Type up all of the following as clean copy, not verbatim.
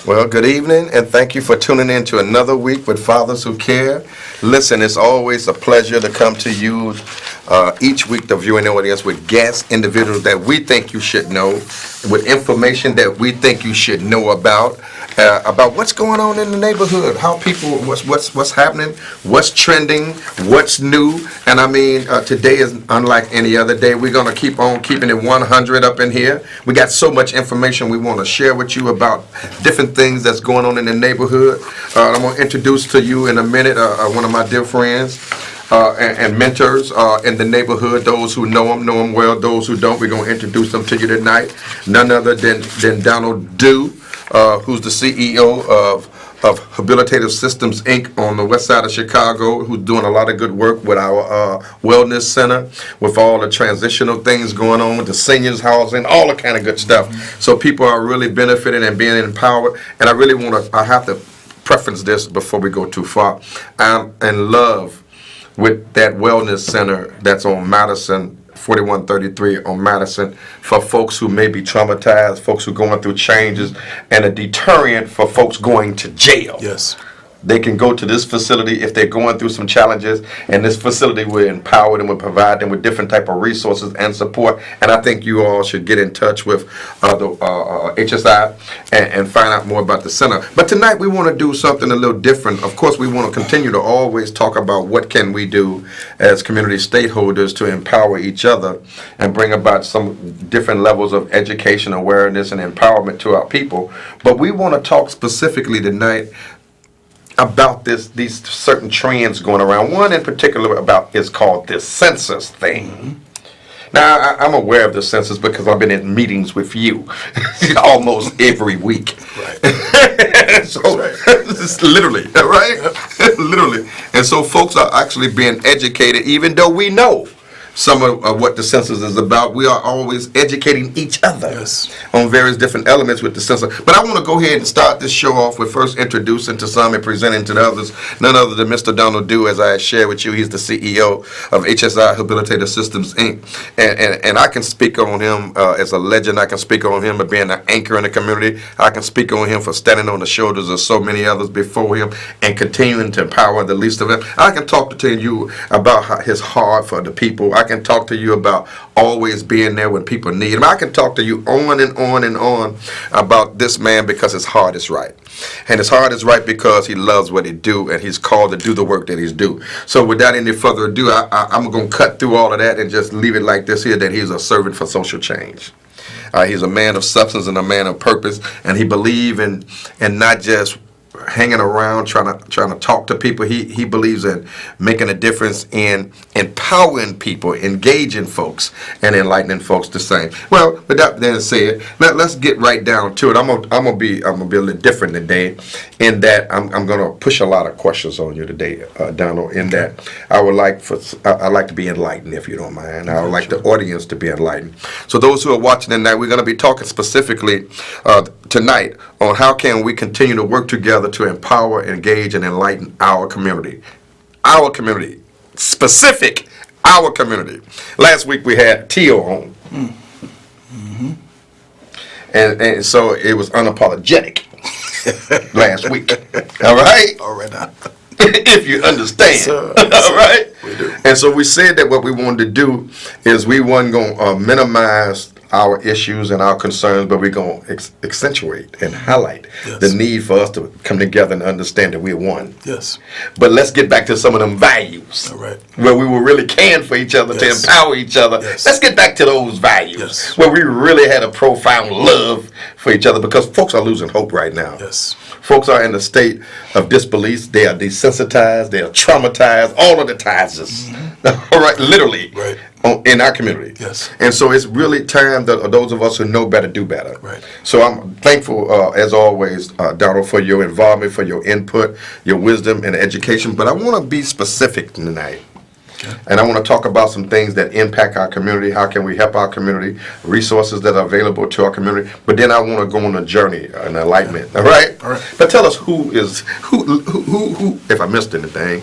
Well, good evening, and thank you for tuning in to another week with Fathers Who Care. Listen, it's always a pleasure to come to you each week, the viewing audience, with guests, individuals that we think you should know, with information that we think you should know about what's going on in the neighborhood, how people, what's happening, what's trending, what's new. And I mean, today is unlike any other day. We're going to keep on keeping it 100 up in here. We got so much information we want to share with you about different things that's going on in the neighborhood. I'm going to introduce to you in a minute one of my dear friends and mentors in the neighborhood. Those who know them well. Those who don't, we're going to introduce them to you tonight. None other than Donald Dew, who's the CEO of Habilitative Systems, Inc. on the west side of Chicago, who's doing a lot of good work with our wellness center, with all the transitional things going on with the seniors housing, all the kind of good stuff. So people are really benefiting and being empowered. And I have to preference this before we go too far. I'm in love with that wellness center that's on Madison, 4133 on Madison, for folks who may be traumatized, folks who are going through changes, and a deterrent for folks going to jail. Yes. They can go to this facility if they're going through some challenges, and this facility will empower them, will provide them with different type of resources and support. And I think you all should get in touch with the HSI and find out more about the center. But tonight we want to do something a little different. Of course, we want to continue to always talk about what can we do as community stakeholders to empower each other and bring about some different levels of education, awareness, and empowerment to our people. But we want to talk specifically tonight about these certain trends going around. One in particular is called this census thing. Mm-hmm. Now, I'm aware of the census because I've been in meetings with you almost every week. Right. So, right. Literally, right? Literally. And so folks are actually being educated, even though we know some of what the census is about. We are always educating each other on various different elements with the census. But I want to go ahead and start this show off with first introducing to some and presenting to the others none other than Mr. Donald Dew. As I shared with you, he's the CEO of HSI Habilitative Systems, Inc. And I can speak on him as a legend. I can speak on him as being an anchor in the community. I can speak on him for standing on the shoulders of so many others before him and continuing to empower the least of them. I can talk to you about his heart for the people. I can talk to you about always being there when people need him. I can talk to you on and on and on about this man because his heart is right. And his heart is right because he loves what he do, and he's called to do the work that he's do. So without any further ado, I'm going to cut through all of that and just leave it like this here, that he's a servant for social change. He's a man of substance and a man of purpose, and he believes in not just hanging around trying to talk to people. He believes in making a difference in empowering people, engaging folks, and enlightening folks the same. Well, with that being said, let's get right down to it. I'm gonna be a little different today, in that I'm gonna push a lot of questions on you today, Donald. In that I like to be enlightened, if you don't mind. I would like the audience to be enlightened. So those who are watching tonight, we're gonna be talking specifically tonight on how can we continue to work together to empower, engage, and enlighten our community. Our community. Specific, our community. Last week we had Tio on. Mm-hmm. And so it was unapologetic last week. All right? All right now. If you understand. Yes, sir. All right? We do. And so we said that what we wanted to do is we weren't going to minimize our issues and our concerns, but we're going to accentuate and highlight the need for us to come together and understand that we're one. Yes. But let's get back to some of them values. All right. Where we were really caring for each other, to empower each other. Yes. Let's get back to those values. Yes. Where we really had a profound love for each other, because folks are losing hope right now. Yes. Folks are in a state of disbelief. They are desensitized. They are traumatized. All of the ties. All right, literally. Right. In our community. Yes. And so it's really time that those of us who know better do better. Right. So I'm thankful, as always, Donald, for your involvement, for your input, your wisdom, and education. But I want to be specific tonight. Okay. And I want to talk about some things that impact our community. How can we help our community? Resources that are available to our community. But then I want to go on a journey, an enlightenment. All right? All right. But tell us who, if I missed anything,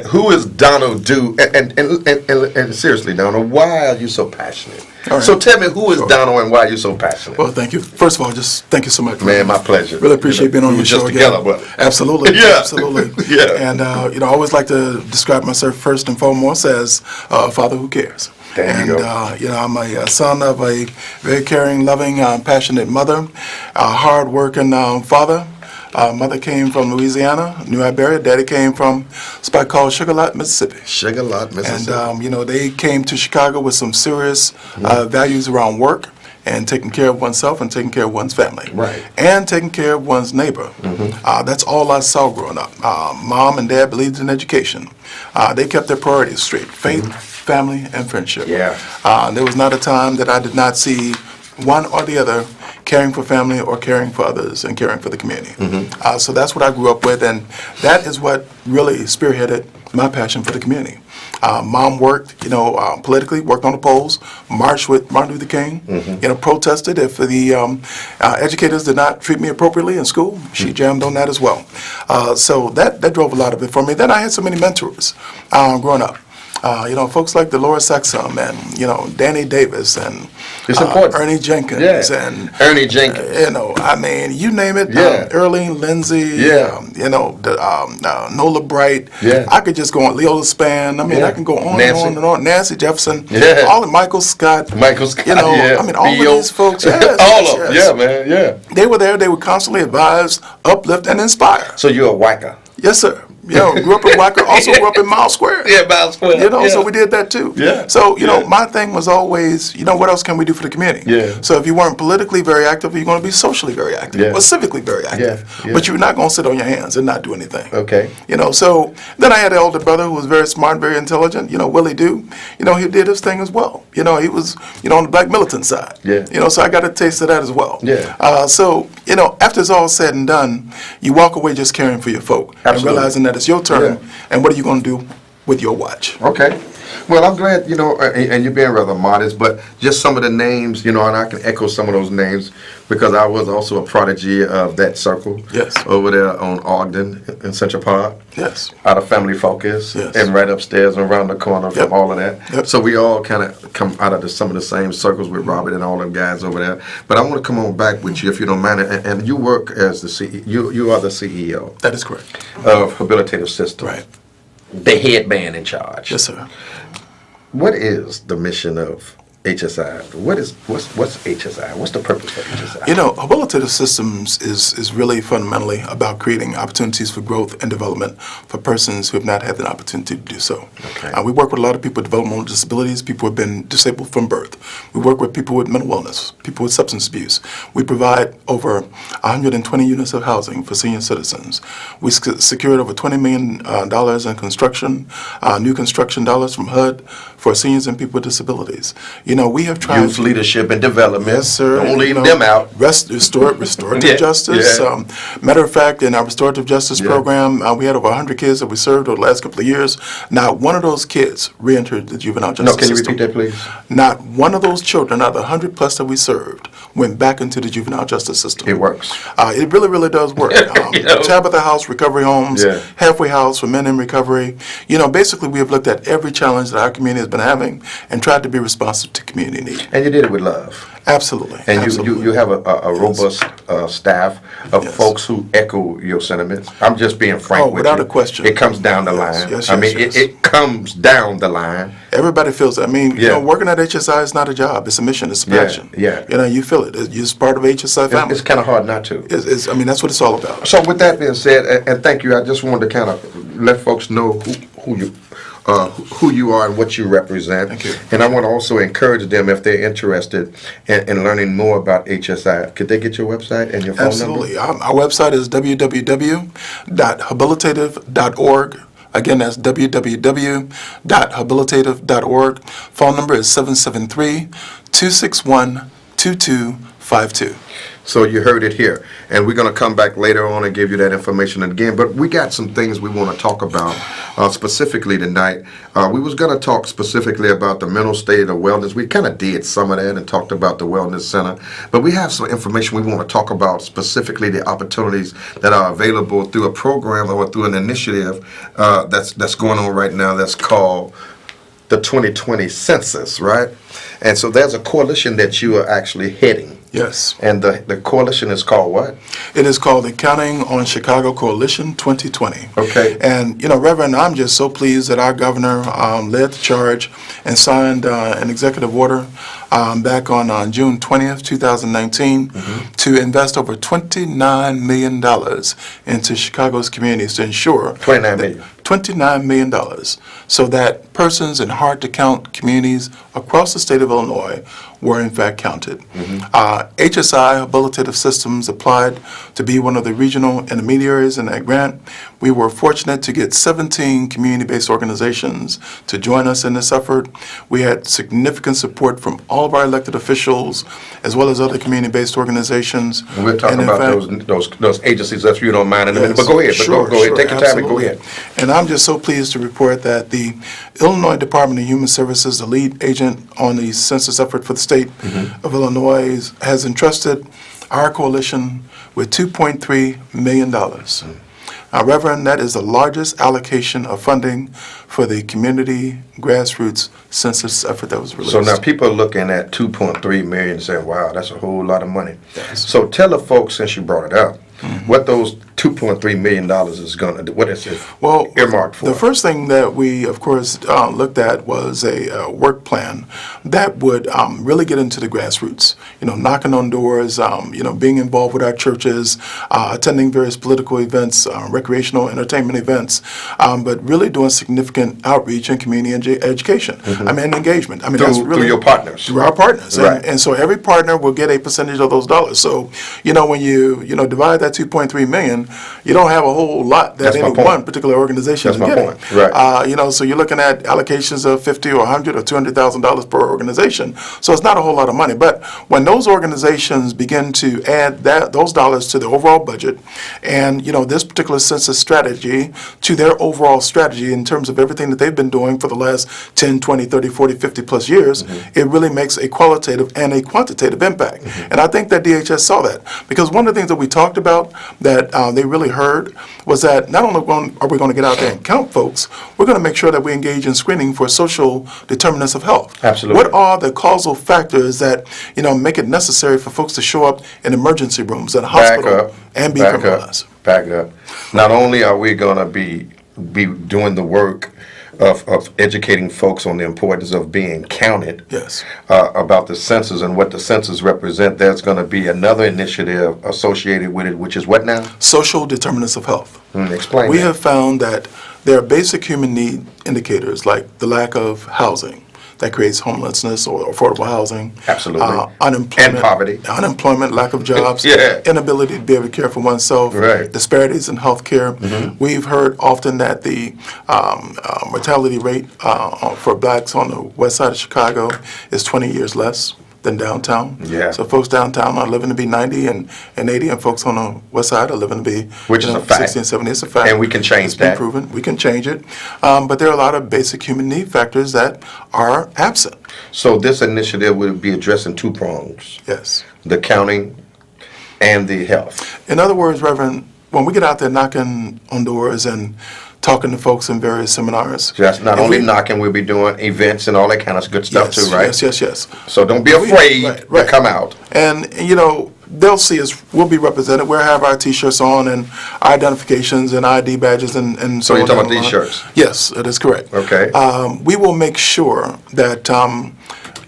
who is Donald Dew? And seriously, Donald, why are you so passionate All right. So tell me, who is Donald and why are you so passionate? Well, thank you. First of all, just thank you so much. Man, my pleasure. Really appreciate being on your show again. Together, brother. Absolutely. Yeah. Absolutely. Yeah. And, I always like to describe myself first and foremost as a father who cares. There you go. I'm a son of a very caring, loving, passionate mother, a hard-working father. Mother came from Louisiana, New Iberia. Daddy came from a spot called Sugar Lot, Mississippi. Sugar Lot, Mississippi. And, they came to Chicago with some serious values around work and taking care of oneself and taking care of one's family. Right. And taking care of one's neighbor. That's all I saw growing up. Mom and Dad believed in education. They kept their priorities straight: faith, family, and friendship. Yeah. There was not a time that I did not see one or the other caring for family or caring for others and caring for the community. So that's what I grew up with, and that is what really spearheaded my passion for the community. Mom worked, politically, worked on the polls, marched with Martin Luther King, protested if the educators did not treat me appropriately in school. She jammed on that as well. So that drove a lot of it for me. Then I had so many mentors growing up. Folks like Dolores Saxum and, Danny Davis and It's important. Ernie Jenkins Yeah. and Ernie Jenkins. you name it. Yeah. Earlene Lindsay. Yeah. Nola Bright. Yeah. I could just go on. Leola Span. Yeah. I can go on Nancy. and on and on. Nancy Jefferson. Yeah. All of Michael Scott. Michael Scott, all of Theo. these folks. Yes, All yes, of them. yes. Yeah, man, yeah. They were there. They would constantly advise, uplift, and inspire. So you're a whacker. Yes, sir. Grew up in Wacker, also grew up in Miles Square. Yeah, Miles Square. So we did that too. Yeah. So, my thing was always, what else can we do for the community? Yeah. So if you weren't politically very active, you're going to be socially very active Yeah. or civically very active. Yeah. But you're not going to sit on your hands and not do anything. Okay. So then I had an older brother who was very smart, very intelligent, Willie Dew. He did his thing as well. He was, on the black militant side. Yeah. So I got a taste of that as well. Yeah. So, after it's all said and done, you walk away just caring for your folk. Absolutely. And realizing that it's your turn. Yeah. And what are you going to do with your watch? Okay. Well, I'm glad, and you're being rather modest, but just some of the names, and I can echo some of those names because I was also a prodigy of that circle. Yes. Over there on Ogden in Central Park. Yes. Out of Family Focus. Yes. And right upstairs and around the corner from Yep. all of that. Yep. So we all kind of come out of some of the same circles with Robert and all them guys over there. But I want to come on back with you, if you don't mind. And you work as the CEO. You are the CEO. That is correct. Of Habilitative System. Right. The head man in charge. Yes, sir. What is the mission of HSI? What's HSI? What's the purpose for HSI? Habilitative systems is really fundamentally about creating opportunities for growth and development for persons who have not had the opportunity to do so. Okay. We work with a lot of people with developmental disabilities, people who have been disabled from birth. We work with people with mental illness, people with substance abuse. We provide over 120 units of housing for senior citizens. We secured over $20 million in construction, new construction dollars from HUD for seniors and people with disabilities. We have tried Youth leadership and development. Yes, sir. Don't leave them out. Restorative Yeah, justice. yeah. Matter of fact, in our restorative justice program, we had over 100 kids that we served over the last couple of years. Not one of those kids re-entered the juvenile justice No, can you system. repeat that, please? Not one of those children, out of the 100 plus that we served, went back into the juvenile justice system. It works. It really, really does work. Tabitha House Recovery Homes, Yeah. Halfway House for Men in Recovery. Basically, we have looked at every challenge that our community has been having and tried to be responsive to community need. And you did it with love. Absolutely. And absolutely. you have a robust staff of Yes. folks who echo your sentiments. I'm just being frank with without you. a question. It comes down the Yes, line. yes, I mean, yes. It comes down the line. Everybody feels that. Yeah. Working at HSI is not a job. It's a mission. It's a Yeah, passion. yeah. You feel it. It's part of HSI family. It's kind of hard not to. That's what it's all about. So with that being said, and thank you, I just wanted to kind of let folks know who you are and what you represent. Thank you. And I want to also encourage them, if they're interested in learning more about HSI, could they get your website and your phone Absolutely. number? Our website is www.habilitative.org. Again, that's www.habilitative.org. Phone number is 773-261-2252. So you heard it here. And we're going to come back later on and give you that information again. But we got some things we want to talk about specifically tonight. We was going to talk specifically about the mental state of wellness. We kind of did some of that and talked about the Wellness Center. But we have some information we want to talk about, specifically the opportunities that are available through a program or through an initiative that's going on right now that's called the 2020 census, right? And so there's a coalition that you are actually heading. Yes. And the coalition is called what? It is called the Counting on Chicago Coalition 2020. Okay. And, Reverend, I'm just so pleased that our governor led the charge and signed an executive order back on June 20th, 2019, to invest over $29 million into Chicago's communities to ensure $29 million. $29 million, so that persons in hard-to-count communities across the state of Illinois were in fact counted. HSI, Habilitative Systems, applied to be one of the regional intermediaries in that grant. We were fortunate to get 17 community-based organizations to join us in this effort. We had significant support from all of our elected officials, as well as other community-based organizations. And we're talking in about fact, those agencies, if you don't mind, in a minute. Yes, But go ahead, sure, go ahead. sure, Take your time and go absolutely. ahead. And I'm just so pleased to report that the Illinois Department of Human Services, the lead agent on the census effort for the state of Illinois, has entrusted our coalition with $2.3 million. Reverend, that is the largest allocation of funding for the community grassroots census effort that was released. So now people are looking at 2.3 million and saying, wow, that's a whole lot of money. Yes. So tell the folks, since you brought it up, what those $2.3 million is going to do, what is it earmarked for? The first thing that we, of course, looked at was a work plan that would really get into the grassroots, knocking on doors, being involved with our churches, attending various political events, recreational entertainment events, but really doing significant outreach and community education. And engagement. Through your partners. Through our partners. Right. And so every partner will get a percentage of those dollars. So, when you divide that 2.3 million, you don't have a whole lot that That's my any point. one particular organization That's is my getting. point. Right. So you're looking at allocations of $50 or $100 or $200,000 per organization. So it's not a whole lot of money. But when those organizations begin to add those dollars to the overall budget, and this particular census strategy to their overall strategy in terms of everything that they've been doing for the last 10, 20, 30, 40, 50 plus years, it really makes a qualitative and a quantitative impact. And I think that DHS saw that, because one of the things that we talked about that they really heard was that not only are we going to get out there and count folks, we're going to make sure that we engage in screening for social determinants of health. Absolutely. What are the causal factors that make it necessary for folks to show up in emergency rooms and hospital and be criminalized? Back up. Not only are we going to be doing the work of educating folks on the importance of being counted, Yes. About the census and what the census represent, there's going to be another initiative associated with it, which is what now? Social determinants of health. Explain We that. have found that there are basic human need indicators like the lack of housing that creates homelessness or affordable housing. Absolutely. Unemployment. And poverty. Unemployment, lack of jobs. Yeah. Inability to be able to care for oneself. Right. Disparities in health care. We've heard often that the mortality rate for blacks on the west side of Chicago is 20 years less than downtown. Yeah. So folks downtown are living to be 90 and 80, and folks on the west side are living to be Which is a fact. 60 and 70. It's a fact. And we can change It's been that. proven. We can change it. But there are a lot of basic human need factors that are absent. So this initiative will be addressing two prongs, Yes. the counting and the health. In other words, Reverend, when we get out there knocking on doors and talking to folks in various seminars. So that's not and only we- knocking, we'll be doing events and all that kind of good stuff yes, too, right? Yes. So don't be afraid Right. to come out. And, they'll see us, we'll be represented. We'll have our T-shirts on and our identifications and ID badges and So so you're on talking down about the these line. shirts? Yes, that is correct. Okay. We will make sure that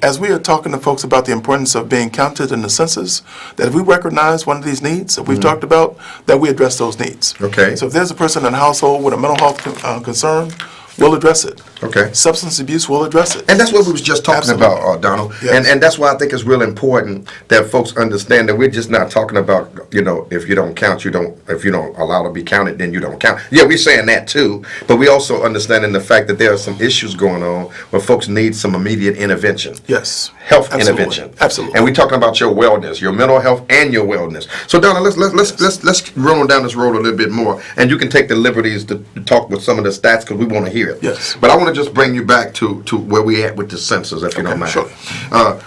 as we are talking to folks about the importance of being counted in the census, that if we recognize one of these needs that we've talked about, that we address those needs. Okay. So if there's a person in a household with a mental health concern, we'll address it. Okay. Substance abuse, we'll address it. And that's what we was just talking Absolutely. about, Donald. Yes. And that's why I think it's real important that folks understand that we're just not talking about, if you don't count, if you don't allow to be counted, then you don't count. Yeah, we're saying that too, but we also understanding the fact that there are some issues going on where folks need some immediate intervention. Yes. Health Absolutely. intervention. Absolutely. And we're talking about your wellness, your mental health and your wellness. So Donald, let's roll down this road a little bit more, and you can take the liberties to talk with some of the stats because we want to hear hear it. Yes. But I want to just bring you back to where we at with the census, if you don't mind. Sure.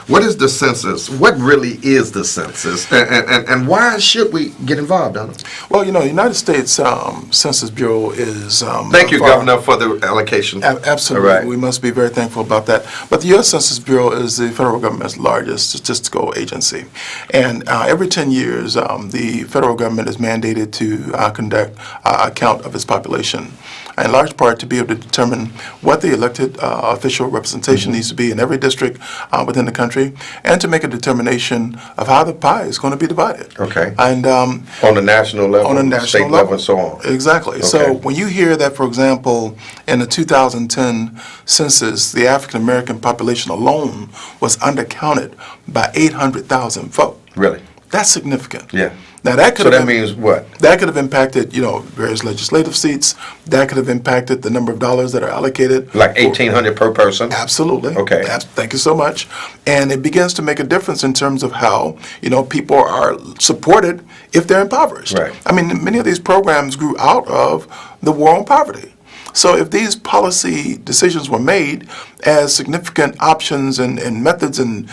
What is the census? What really is the census? And why should we get involved, Donald? Well, the United States Census Bureau is... Thank you, Governor, for the allocation. Absolutely. All right. We must be very thankful about that. But the U.S. Census Bureau is the federal government's largest statistical agency. And every 10 years, the federal government is mandated to conduct a count of its population, in large part to be able to determine what the elected official representation needs to be in every district within the country, and to make a determination of how the pie is going to be divided. Okay. And on the national level, on a national state level, and so on. Exactly. Okay. So when you hear that, for example, in the 2010 census, the African American population alone was undercounted by 800,000 folk. Really? That's significant. Yeah. Now that could So have that means what? that could have impacted, various legislative seats. That could have impacted the number of dollars that are allocated. Like 1,800 per person? Absolutely. Okay. Thank you so much. And it begins to make a difference in terms of how, people are supported if they're impoverished. Right. I mean, many of these programs grew out of the war on poverty. So if these policy decisions were made as significant options and methods and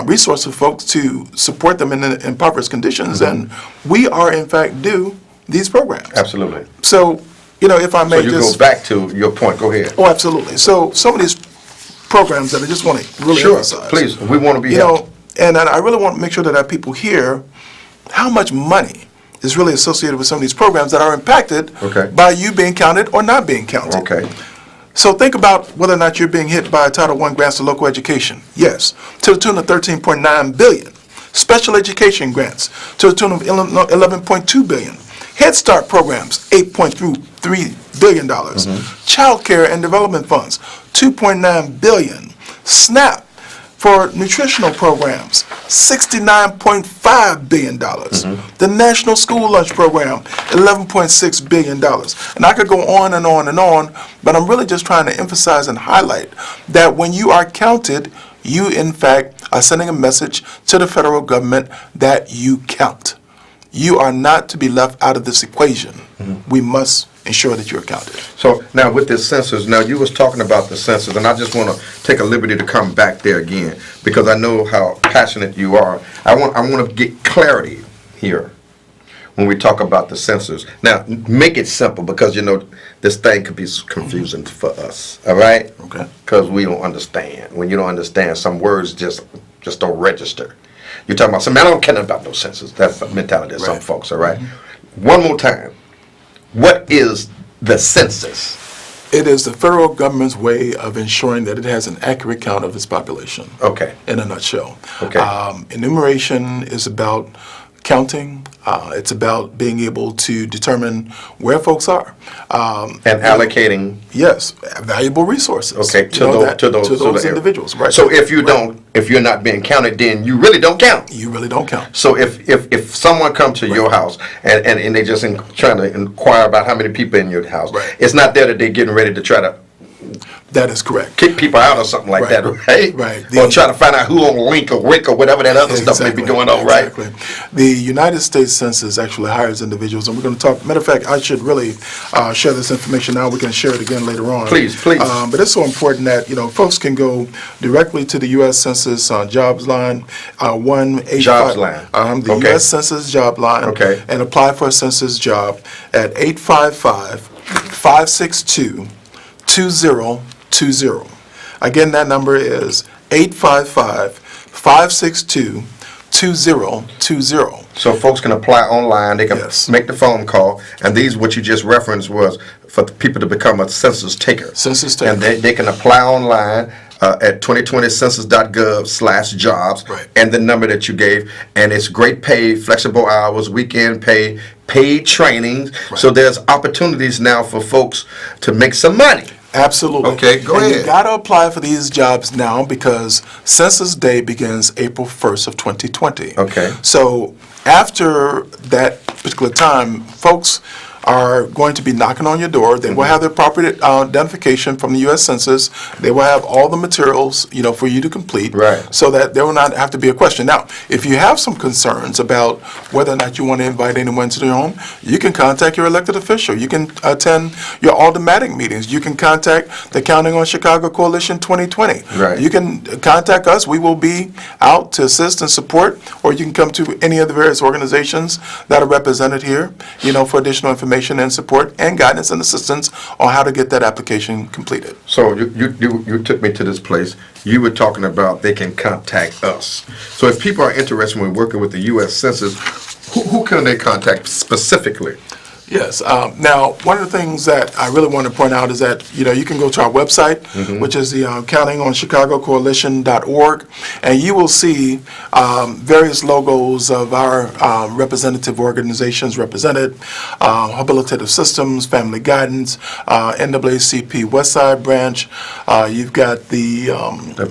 resources for folks to support them in impoverished conditions, then we are in fact due these programs. Absolutely. So, if I may So you just... go back to your point. Go ahead. Oh, absolutely. So some of these programs that I just want to really Sure, emphasize. please. We want to be helped. And I really want to make sure that our people hear how much money is really associated with some of these programs that are impacted Okay. by you being counted or not being counted. Okay. So think about whether or not you're being hit by Title I grants to local education. Yes, to the tune of $13.9 billion. Special education grants to the tune of $11.2 billion. Head Start programs, $8.3 billion. Child care and development funds, $2.9 billion. SNAP for nutritional programs, $69.5 billion. The National School Lunch Program, $11.6 billion. And I could go on and on and on, but I'm really just trying to emphasize and highlight that when you are counted, you in fact are sending a message to the federal government that you count. You are not to be left out of this equation. We must ensure that you're counted. So now with this census, now you was talking about the census, and I just want to take a liberty to come back there again because I know how passionate you are. I want to get clarity here when we talk about the census. Now make it simple because this thing could be confusing for us. All right? Okay. Because we don't understand. When you don't understand, some words just don't register. You're talking about I don't care about no census. That's the mentality of some Right. folks. All right. One more time. What is the census? It is the federal government's way of ensuring that it has an accurate count of its population. Okay. In a nutshell. Okay. Enumeration is about counting. It's about being able to determine where folks are. And allocating. Yes, valuable resources. Okay, to those individuals. Right. So if you're not being counted, then you really don't count. You really don't count. So if someone comes to your house and they just trying to inquire about how many people in your house, Right. it's not there that they're getting ready to try to That is correct. kick people out or something like Right. that, right? Right. Or try to find out who on Link or Rick or whatever that other stuff may be going on, right? Exactly. The United States Census actually hires individuals, and we're going to talk. Matter of fact, I should really share this information now. We can share it again later on. Please. But it's so important that folks can go directly to the U.S. Census jobs line, 1-855. Jobs line. The Okay. U.S. Census job line. Okay. And apply for a census job at 855-562-2020. Again, that number is 855-562-2020. So folks can apply online, they can Yes. make the phone call, and these, what you just referenced was for the people to become a census taker. Census taker. And they can apply online at 2020census.gov/jobs, Right. and the number that you gave, and it's great pay, flexible hours, weekend pay, paid trainings. Right. So there's opportunities now for folks to make some money. Absolutely. Okay, go and ahead. You got to apply for these jobs now because Census Day begins April 1st of 2020. Okay. So after that particular time, folks are going to be knocking on your door. They will have their property identification from the U.S. Census. They will have all the materials, for you to complete, Right. so that there will not have to be a question. Now, if you have some concerns about whether or not you want to invite anyone to your home, you can contact your elected official. You can attend your aldermanic meetings. You can contact the Counting on Chicago Coalition 2020. Right. You can contact us. We will be out to assist and support, or you can come to any of the various organizations that are represented here, for additional information and support and guidance and assistance on how to get that application completed. So you took me to this place. You were talking about they can contact us. So if people are interested in working with the U.S. Census, who can they contact specifically? Yes. Now, one of the things that I really want to point out is that, you can go to our website, which is the countingonchicagocoalition.org, and you will see various logos of our representative organizations represented, Habilitative Systems, Family Guidance, NAACP Westside Branch. You've got the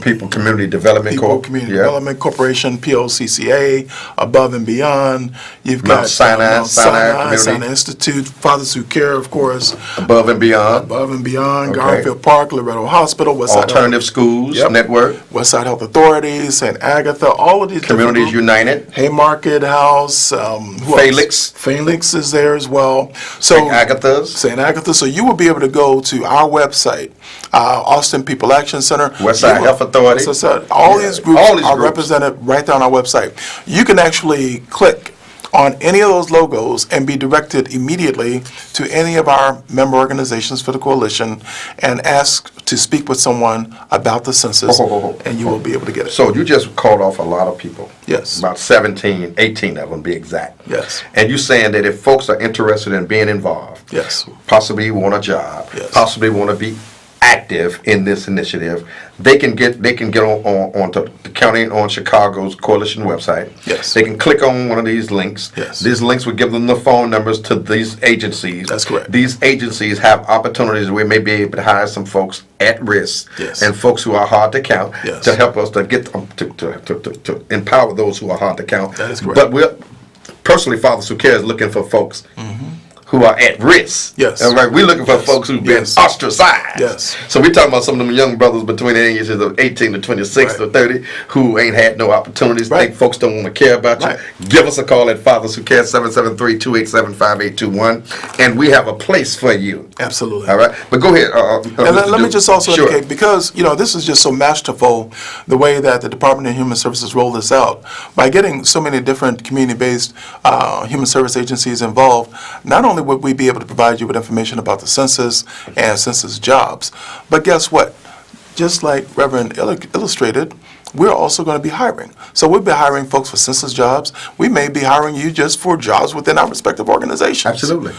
People Community Development People Community Development Corporation, POCCA, Above and Beyond. You've Mount got Sinai, Mount Sinai Community. Sinai Institute, Fathers Who Care, of course, Above and Beyond. Above and Beyond, Okay. Garfield Park, Loretto Hospital, Westside Alternative Schools Yep. Network. Westside Health Authority, St. Agatha, all of these Communities different United. Haymarket House, who Felix. else? Felix is there as well. So St. Agatha's. St. Agatha. So you will be able to go to our website, Austin People Action Center, Westside You will- Health Authority. All these groups All these are groups. represented right there on our website. You can actually click on any of those logos and be directed immediately to any of our member organizations for the coalition and ask to speak with someone about the census, and you will be able to get it. So you just called off a lot of people. Yes. About 17, 18 of them, be exact. Yes. And you're saying that if folks are interested in being involved, Yes. possibly want a job, Yes. possibly want to be active in this initiative, they can get on to the County on Chicago's coalition website. Yes. They can click on one of these links. Yes. These links will give them the phone numbers to these agencies. That's correct. These agencies have opportunities where we may be able to hire some folks at risk Yes. and folks who are hard to count Yes. to help us to get to empower those who are hard to count. That is correct. But we're personally, Fathers Who Care is looking for folks who are at risk. Yes. All right, we're looking for Yes. folks who've been Yes. ostracized. Yes. So we're talking about some of them young brothers between the ages of 18 to 26 Right. to 30 who ain't had no opportunities. Right. Think folks don't want to care about you. Right. Give us a call at Fathers Who Care, 773-287-5821, and we have a place for you. Absolutely. All right, but go ahead. And let me just also Sure. indicate, because, this is just so masterful, the way that the Department of Human Services rolled this out. By getting so many different community-based human service agencies involved, not only would we be able to provide you with information about the census and census jobs, but guess what? Just like Reverend illustrated, we're also going to be hiring. So we'll be hiring folks for census jobs. We may be hiring you just for jobs within our respective organizations. Absolutely. So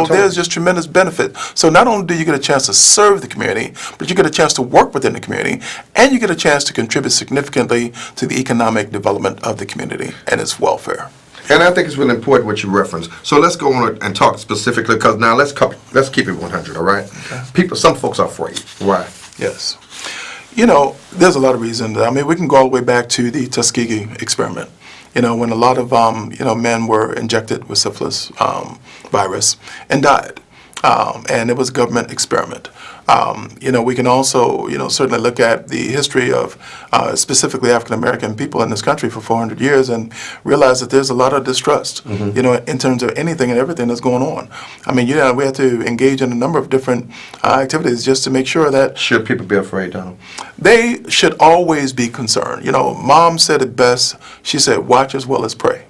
Opportunity. there's just tremendous benefit. So not only do you get a chance to serve the community, but you get a chance to work within the community, and you get a chance to contribute significantly to the economic development of the community and its welfare. And I think it's really important what you reference. So let's go on and talk specifically, because now let's keep it 100, all right? Some folks are afraid. Why? Yes. There's a lot of reasons. I mean, we can go all the way back to the Tuskegee experiment. When a lot of, men were injected with syphilis virus and died. And it was a government experiment. We can also, certainly look at the history of specifically African-American people in this country for 400 years and realize that there's a lot of distrust, in terms of anything and everything that's going on. I mean, we have to engage in a number of different activities just to make sure that Should people be afraid, Donald? they should always be concerned. Mom said it best. She said, watch as well as pray.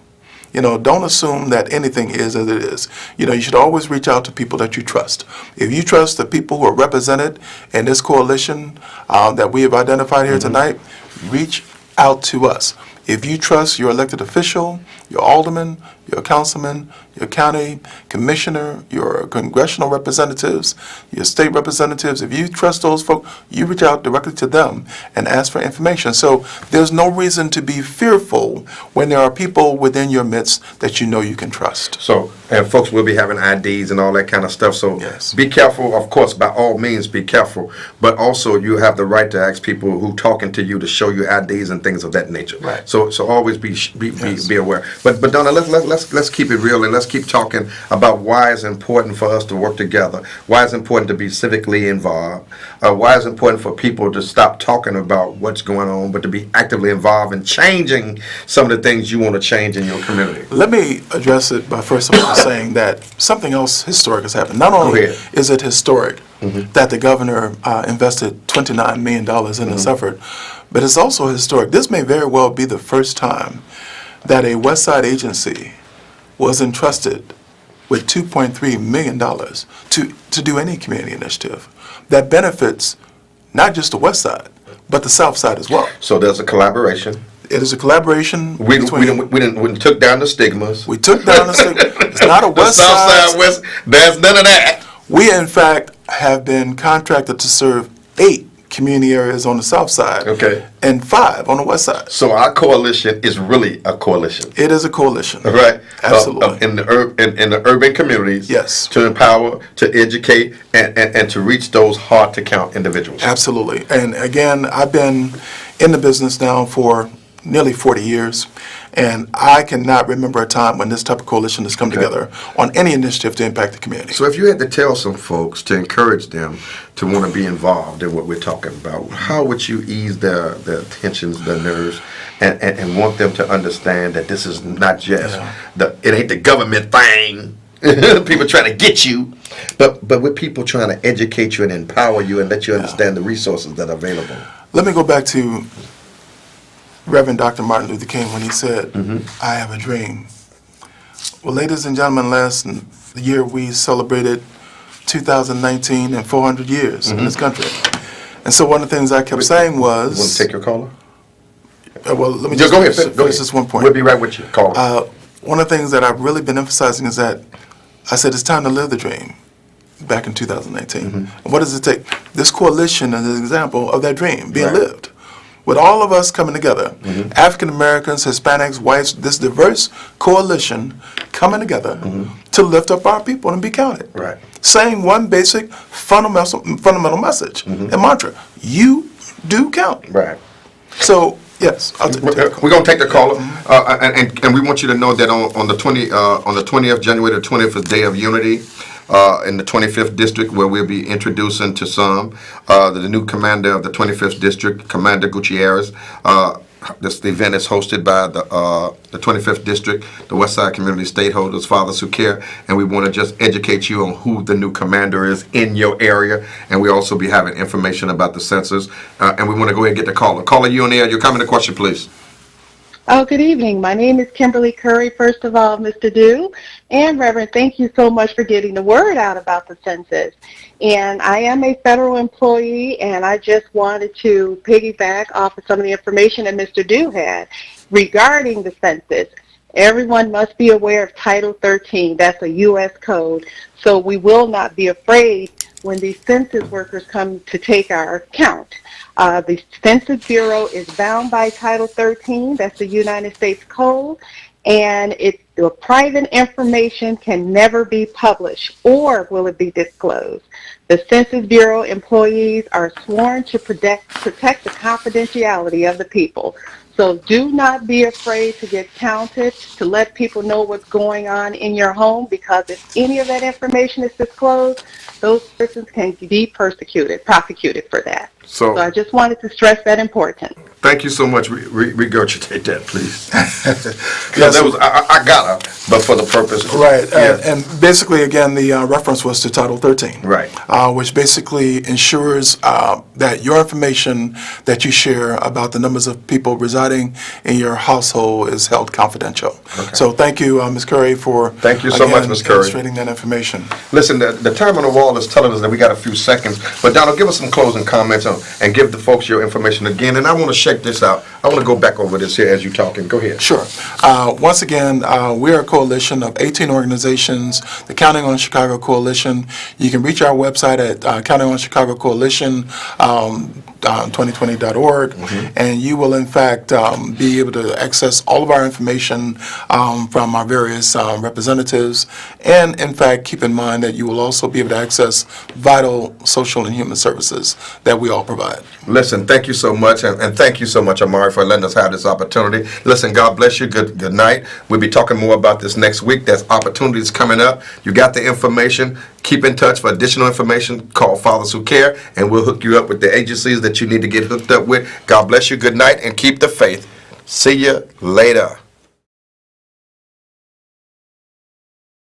Don't assume that anything is as it is. You should always reach out to people that you trust. If you trust the people who are represented in this coalition that we have identified here tonight, reach out to us. If you trust your elected official, your alderman, your councilman, your county commissioner, your congressional representatives, your state representatives, if you trust those folks, you reach out directly to them and ask for information. So there's no reason to be fearful when there are people within your midst that you know you can trust. So, and folks will be having IDs and all that kind of stuff. So Yes. be careful, of course, by all means, be careful. But also you have the right to ask people who talking to you to show you IDs and things of that nature. Right. So always be Yes. aware. But Donna, let's let's keep it real and let's keep talking about why it's important for us to work together. Why it's important to be civically involved. Why it's important for people to stop talking about what's going on, but to be actively involved in changing some of the things you want to change in your community. Let me address it by first of all saying that something else historic has happened. Not only is it historic that the governor invested $29 million in this effort, but it's also historic. This may very well be the first time that a West Side agency was entrusted with $2.3 million to do any community initiative that benefits not just the West Side, but the South Side as well. So there's a collaboration. It is a collaboration. We took down the stigmas. We took down the stigma. It's not a West the South Side. Side, West. There's none of that. We, in fact, have been contracted to serve 8 community areas on the South Side. Okay. And 5 on the West Side. So our coalition is really a coalition. It is a coalition. Right. Absolutely. In the urban communities. Yes. To empower, to educate, and to reach those hard to count individuals. Absolutely. And again, I've been in the business now for nearly 40 years, and I cannot remember a time when this type of coalition has come together on any initiative to impact the community. So if you had to tell some folks to encourage them to want to be involved in what we're talking about, how would you ease their tensions, their nerves, and want them to understand that this is not just it ain't the government thing, people trying to get you, but with people trying to educate you and empower you and let you understand the resources that are available. Let me go back to Reverend Dr. Martin Luther King when he said, I have a dream. Well, ladies and gentlemen, last year we celebrated 2019 and 400 years in this country. And so one of the things I kept saying was... You want to take your caller? Well, let me just go ahead. finish this one point. We'll be right with you. Call. One of the things that I've really been emphasizing is that I said it's time to live the dream back in 2019. And what does it take? This coalition is an example of that dream being lived. With all of us coming together, African Americans, Hispanics, whites, this diverse coalition coming together to lift up our people and be counted. Right. Saying one basic fundamental message and mantra: you do count. Right. So yes, we're going to take the caller, and we want you to know that on the 20th, January the 20th is Day of Unity. In the 25th District, where we'll be introducing to some the new commander of the 25th District, Commander Gutierrez. This event is hosted by the 25th District, the Westside Community Stakeholders, Fathers Who Care, and we want to just educate you on who the new commander is in your area, and we also be having information about the census, and we want to go ahead and get the caller. Caller, you on the air. Your comment or question, please. Oh, good evening. My name is Kimberly Curry. First of all, Mr. Dew and Reverend, thank you so much for getting the word out about the census. And I am a federal employee, and I just wanted to piggyback off of some of the information that Mr. Dew had regarding the census. Everyone must be aware of Title 13. That's a U.S. code. So we will not be afraid when these census workers come to take our count. The Census Bureau is bound by Title 13, that's the United States Code, and the private information can never be published, or will it be disclosed. The Census Bureau employees are sworn to protect the confidentiality of the people. So do not be afraid to get counted, to let people know what's going on in your home, because if any of that information is disclosed, those persons can be prosecuted for that. So I just wanted to stress that importance. Thank you so much. Regurgitate that, please. Yeah, that was I got her, but for the purpose. Right, and basically, again, the reference was to Title 13. Right. Which basically ensures that your information that you share about the numbers of people residing in your household is held confidential. Okay. So thank you, Ms. Curry, for thank you so much, Ms. Curry, illustrating that information. Listen, the time on the wall is telling us that we got a few seconds, but Donald, give us some closing comments and give the folks your information again. And I want to shake this out. I want to go back over this here as you're talking. Go ahead. Sure. Once again, we're a coalition of 18 organizations, the Counting on Chicago Coalition. You can reach our website at Counting on Chicago Coalition. 2020.org, and you will in fact be able to access all of our information from our various representatives, and in fact keep in mind that you will also be able to access vital social and human services that we all provide. Listen, thank you so much, and thank you so much, Amari, for letting us have this opportunity. Listen, God bless you. Good night. We'll be talking more about this next week. There's opportunities coming up. You got the information. Keep in touch for additional information. Call Fathers Who Care, and we'll hook you up with the agencies that you need to get hooked up with. God bless you. Good night, and keep the faith. See you later.